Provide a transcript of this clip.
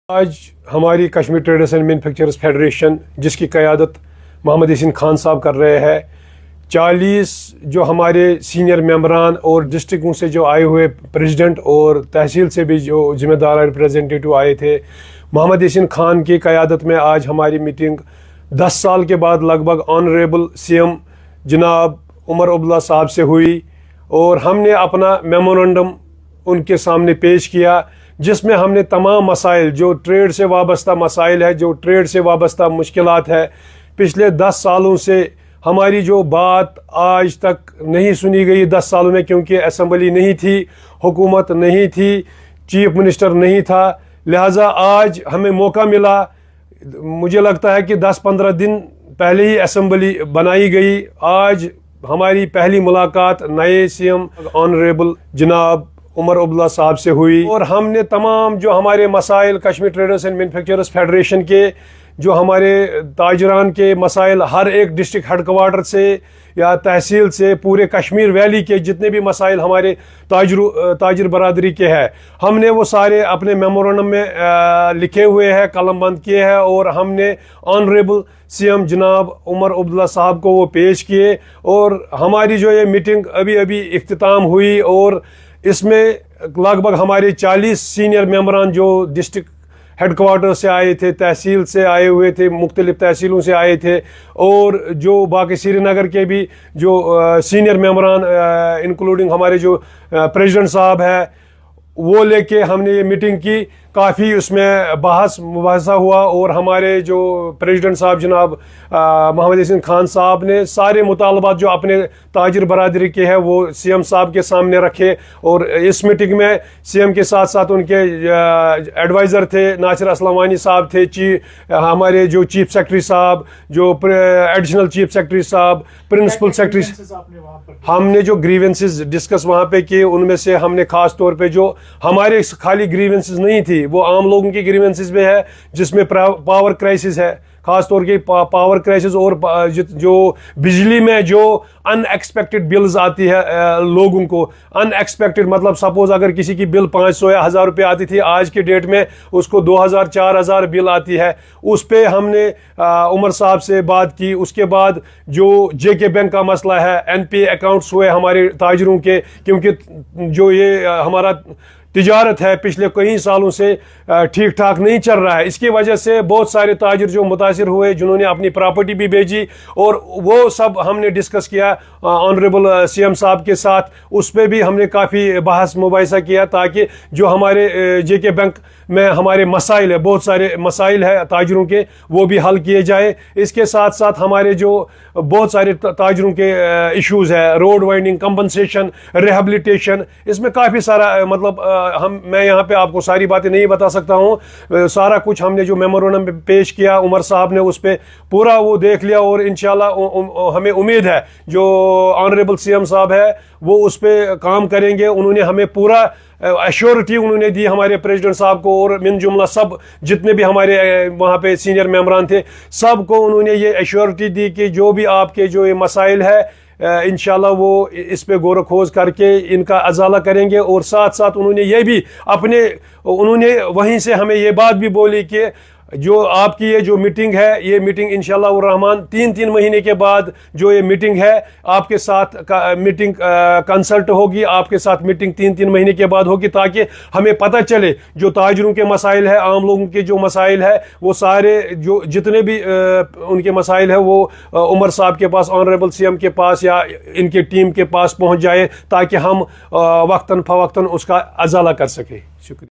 آج ہماری Kashmir traders and manufacturers federation جس کی قیادت محمد یاسین خان صاحب کر رہے ہیں، 40 جو ہمارے سینئر ممبران اور ڈسٹرکٹوں سے جو آئے ہوئے پریزیڈنٹ اور تحصیل سے بھی جو ذمہ دار ریپریزنٹیٹو آئے تھے، محمد یاسین خان کی قیادت میں آج ہماری میٹنگ 10 سال کے بعد لگ بھگ آنریبل سی ایم جناب عمر عبداللہ صاحب سے ہوئی، اور ہم نے اپنا میمورنڈم ان کے سامنے پیش کیا، جس میں ہم نے تمام مسائل جو ٹریڈ سے وابستہ مسائل ہے، جو ٹریڈ سے وابستہ مشکلات ہے، پچھلے 10 سالوں سے ہماری جو بات آج تک نہیں سنی گئی 10 سالوں میں، کیونکہ اسمبلی نہیں تھی، حکومت نہیں تھی، چیف منسٹر نہیں تھا، لہٰذا آج ہمیں موقع ملا۔ مجھے لگتا ہے کہ 10-15 دن پہلے ہی اسمبلی بنائی گئی۔ آج ہماری پہلی ملاقات نئے سی ایم آنریبل جناب عمر عبداللہ صاحب سے ہوئی، اور ہم نے تمام جو ہمارے مسائل Kashmir traders and manufacturers federation کے، جو ہمارے تاجران کے مسائل، ہر ایک ڈسٹرکٹ ہیڈ کوارٹر سے یا تحصیل سے پورے کشمیر ویلی کے جتنے بھی مسائل ہمارے تاجر برادری کے ہیں، ہم نے وہ سارے اپنے میمورنڈم میں لکھے ہوئے ہیں، قلم بند کیے ہیں، اور ہم نے آنریبل سی ایم جناب عمر عبداللہ صاحب کو وہ پیش کیے۔ اور ہماری جو یہ میٹنگ ابھی اختتام ہوئی، اور اس میں لگ بھگ ہمارے 40 سینئر ممبران جو ڈسٹرکٹ ہیڈ کوارٹر سے آئے تھے، تحصیل سے آئے ہوئے تھے، مختلف تحصیلوں سے آئے تھے، اور جو باقی سری نگر کے بھی جو سینئر ممبران انکلوڈنگ ہمارے جو پریزیڈنٹ صاحب ہے، وہ لے کے ہم نے یہ میٹنگ کی۔ کافی اس میں مباحثہ ہوا، اور ہمارے جو پریزیڈنٹ صاحب جناب محمد یاسین خان صاحب نے سارے مطالبات جو اپنے تاجر برادری کے ہیں وہ سی ایم صاحب کے سامنے رکھے، اور اس میٹنگ میں سی ایم کے ساتھ ساتھ ان کے ایڈوائزر تھے، ناصر اسلم صاحب تھے، ہمارے جو چیف سیکرٹری صاحب، جو ایڈیشنل چیف سیکرٹری صاحب، پرنسپل سیکرٹری، ہم نے جو گریونسز ڈسکس وہاں پہ کیے، ان میں سے ہم نے خاص طور پہ جو ہمارے خالی گریونسز نہیں تھی، وہ عام لوگوں کی گریونسز میں ہے، جس میں پاور کرائسس ہے، خاص طور کے پاور کرائسس، اور جو بجلی میں جو ان ایکسپیکٹڈ بلز آتی ہے لوگوں کو، ان ایکسپیکٹڈ مطلب سپوز اگر کسی کی بل 500 یا 1000 روپے آتی تھی، آج کے ڈیٹ میں اس کو 2000-4000 بل آتی ہے۔ اس پہ ہم نے عمر صاحب سے بات کی۔ اس کے بعد جو جے کے بینک کا مسئلہ ہے، این پی اے اکاؤنٹس ہوئے ہمارے تاجروں کے، کیونکہ جو یہ ہمارا تجارت ہے پچھلے کئی سالوں سے ٹھیک ٹھاک نہیں چل رہا ہے، اس کی وجہ سے بہت سارے تاجر جو متاثر ہوئے، جنہوں نے اپنی پراپرٹی بھی بیچی، اور وہ سب ہم نے ڈسکس کیا آنریبل سی ایم صاحب کے ساتھ۔ اس پہ بھی ہم نے کافی بحث مباحثہ کیا، تاکہ جو ہمارے جے کے بینک میں ہمارے مسائل ہے، بہت سارے مسائل ہیں تاجروں کے، وہ بھی حل کیے جائے۔ اس کے ساتھ ساتھ ہمارے جو بہت سارے تاجروں کے ایشوز ہے، روڈ وائنڈنگ، کمپنسیشن، ریہیبلیٹیشن، اس میں کافی سارا مطلب میں یہاں پہ آپ کو ساری باتیں نہیں بتا سکتا ہوں، سارا کچھ ہم نے جو میمورنڈم میں پیش کیا، عمر صاحب نے اس پہ پورا وہ دیکھ لیا، اور انشاءاللہ ہمیں امید ہے جو آنریبل سی ایم صاحب ہے وہ اس پہ کام کریں گے۔ انہوں نے ہمیں پورا ایشورٹی انہوں نے دی ہمارے پریزیڈنٹ صاحب کو، اور من جملہ سب جتنے بھی ہمارے وہاں پہ سینئر ممبران تھے، سب کو انہوں نے یہ ایشورٹی دی کہ جو بھی آپ کے جو یہ مسائل ہے، انشاءاللہ وہ اس پہ غور و خوض کر کے ان کا ازالہ کریں گے۔ اور ساتھ ساتھ انہوں نے یہ بھی انہوں نے وہیں سے ہمیں یہ بات بھی بولی کہ جو آپ کی یہ جو میٹنگ ہے، یہ میٹنگ انشاءاللہ الرحمن 3 مہینے کے بعد جو یہ میٹنگ ہے، آپ کے ساتھ میٹنگ کنسلٹ ہوگی، آپ کے ساتھ میٹنگ 3 مہینے کے بعد ہوگی، تاکہ ہمیں پتہ چلے جو تاجروں کے مسائل ہے، عام لوگوں کے جو مسائل ہے، وہ سارے جو جتنے بھی ان کے مسائل ہیں، وہ عمر صاحب کے پاس، آنریبل سی ایم کے پاس یا ان کے ٹیم کے پاس پہنچ جائے، تاکہ ہم وقتاً فوقتاً اس کا ازالہ کر سکیں۔ شکریہ۔